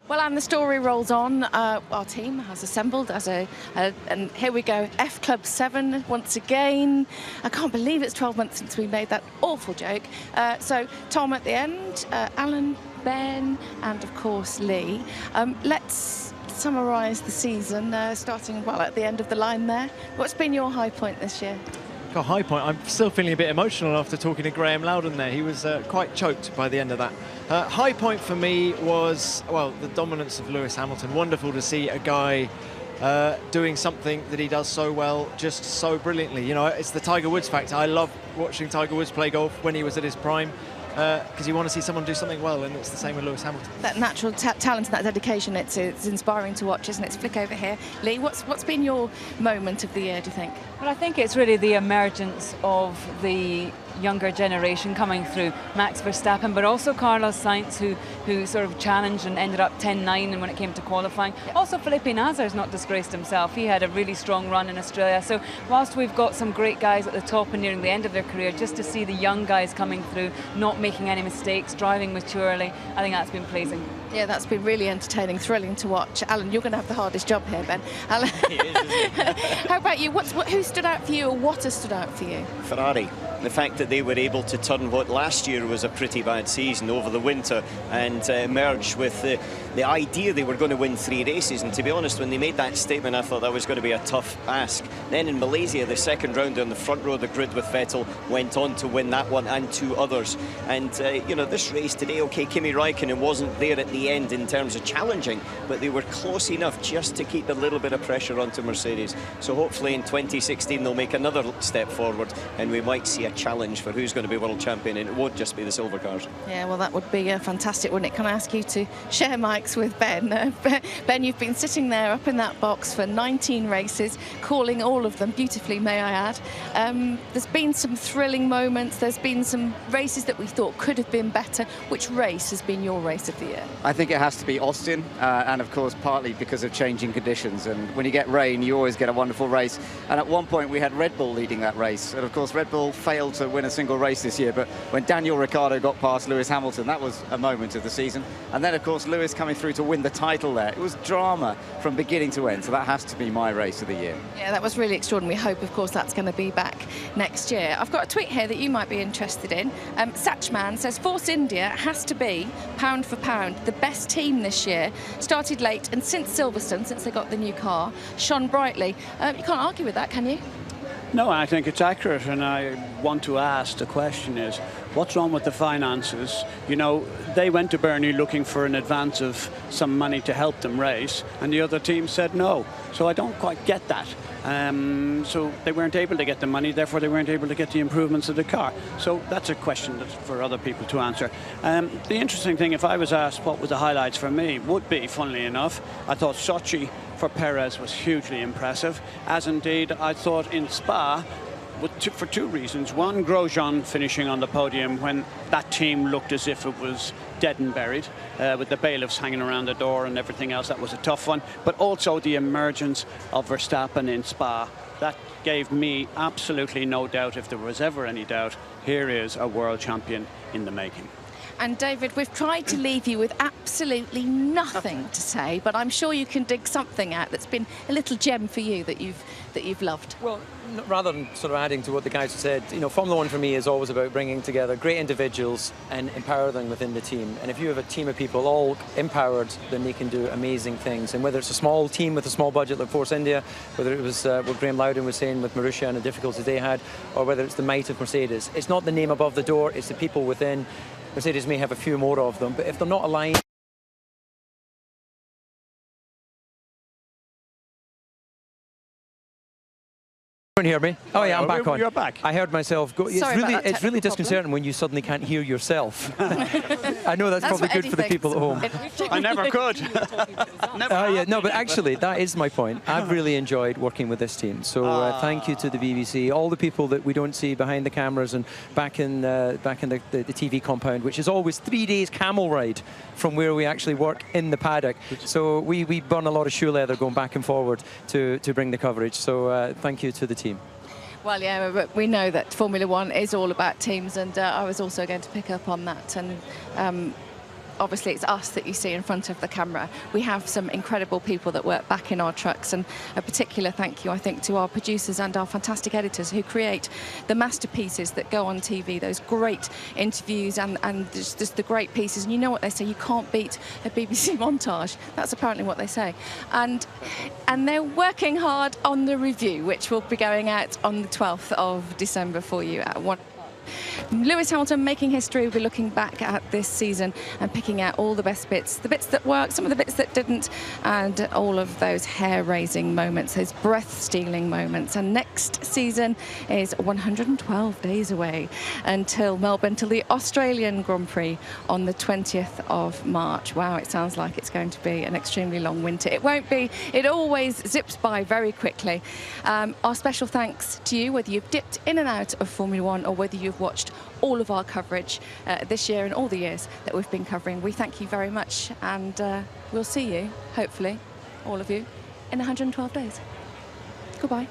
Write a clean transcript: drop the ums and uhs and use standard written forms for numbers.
Well, and the story rolls on. Our team has assembled as and here we go, F Club 7 once again. I can't believe it's 12 months since we made that awful joke. So Tom at the end, Alan, Ben, and of course Lee. Let's summarise the season, starting, well, at the end of the line there. What's been your high point this year? A high point. I'm still feeling a bit emotional after talking to Graham Loudon there. He was quite choked by the end of that. High point for me was, well, the dominance of Lewis Hamilton. Wonderful to see a guy doing something that he does so well, just so brilliantly. You know, it's the Tiger Woods factor. I love watching Tiger Woods play golf when he was at his prime. Because you want to see someone do something well, and it's the same with Lewis Hamilton. That natural talent and that dedication, it's inspiring to watch, isn't it? Let's flick over here. Lee, what's been your moment of the year, do you think? Well, I think it's really the emergence of the younger generation coming through. Max Verstappen, but also Carlos Sainz, who sort of challenged and ended up 10-9 and when it came to qualifying. Yep. Also, Felipe Nasr's not disgraced himself. He had a really strong run in Australia. So whilst we've got some great guys at the top and nearing the end of their career, just to see the young guys coming through, not making any mistakes, driving maturely, I think that's been pleasing. Yeah, that's been really entertaining, thrilling to watch. Alan, you're going to have the hardest job here, Ben. Alan, how about you? Who stood out for you, or what has stood out for you? Ferrari. The fact that they were able to turn what last year was a pretty bad season over the winter and emerge with the idea they were going to win 3 races. And to be honest, when they made that statement, I thought that was going to be a tough ask. Then in Malaysia, the second round on the front row of the grid with Vettel went on to win that one and 2 others. And, you know, this race today, OK, Kimi Raikkonen wasn't there at the end in terms of challenging, but they were close enough just to keep a little bit of pressure onto Mercedes. So hopefully in 2016 they'll make another step forward and we might see a challenge for who's going to be world champion, and it won't just be the silver cars. Yeah, well, that would be fantastic, wouldn't it? Can I ask you to share mics with Ben? Ben, you've been sitting there up in that box for 19 races, calling all of them beautifully, may I add. There's been some thrilling moments. There's been some races that we thought could have been better. Which race has been your race of the year? I think it has to be Austin, and of course partly because of changing conditions. And when you get rain, you always get a wonderful race. And at one point we had Red Bull leading that race, and of course Red Bull failed to win a single race this year, but when Daniel Ricciardo got past Lewis Hamilton, that was a moment of the season. And then of course Lewis coming through to win the title there. It was drama from beginning to end, so that has to be my race of the year. Yeah, that was really extraordinary. We hope of course that's going to be back next year. I've got a tweet here that you might be interested in. Satchman says Force India has to be, pound for pound, the best team this year. Started late, and since Silverstone, since they got the new car, shone brightly. You can't argue with that, can you? No, I think it's accurate, and I want to ask, the question is, what's wrong with the finances? You know, they went to Bernie looking for an advance of some money to help them race, and the other team said no. So I don't quite get that. So they weren't able to get the money, therefore they weren't able to get the improvements of the car. So that's a question that's for other people to answer. The interesting thing, if I was asked what were the highlights for me, would be, funnily enough, I thought Sochi for Perez was hugely impressive, as indeed I thought in Spa, for 2 reasons. One, Grosjean finishing on the podium when that team looked as if it was dead and buried, with the bailiffs hanging around the door and everything else. That was a tough one. But also the emergence of Verstappen in Spa. That gave me absolutely no doubt, if there was ever any doubt, here is a world champion in the making. And David, we've tried to leave you with absolutely nothing to say, but I'm sure you can dig something out that's been a little gem for you that you've loved. Well, rather than sort of adding to what the guys have said, you know, Formula One for me is always about bringing together great individuals and empower them within the team. And if you have a team of people all empowered, then they can do amazing things. And whether it's a small team with a small budget like Force India, whether it was what Graham Loudon was saying with Marussia and the difficulties they had, or whether it's the might of Mercedes, it's not the name above the door, it's the people within. Mercedes may have a few more of them, but if they're not aligned. Can you hear me? Oh yeah, I'm back on. You're back. I heard myself go. It's really disconcerting when you suddenly can't hear yourself. I know that's probably good for the people at home. I never could. Yeah, no, but actually that is my point. I've really enjoyed working with this team. So thank you to the BBC, all the people that we don't see behind the cameras and back in the TV compound, which is always 3 days camel ride from where we actually work in the paddock. So we burn a lot of shoe leather going back and forward to bring the coverage. So thank you to the team. Well, yeah, but we know that Formula One is all about teams, and I was also going to pick up on that. And obviously it's us that you see in front of the camera. We have some incredible people that work back in our trucks, and a particular thank you, I think, to our producers and our fantastic editors who create the masterpieces that go on TV, those great interviews and just the great pieces. And you know what they say, you can't beat a BBC montage. That's apparently what they say. And they're working hard on the review, which will be going out on the 12th of December for you at 1. Lewis Hamilton making history. We'll be looking back at this season and picking out all the best bits, the bits that worked, some of the bits that didn't, and all of those hair-raising moments, those breath-stealing moments. And next season is 112 days away until Melbourne, till the Australian Grand Prix on the 20th of March. Wow, it sounds like it's going to be an extremely long winter. It won't be. It always zips by very quickly. Our special thanks to you, whether you've dipped in and out of Formula One or whether you've watched all of our coverage this year and all the years that we've been covering. We thank you very much, and we'll see you, hopefully, all of you, in 112 days. Goodbye.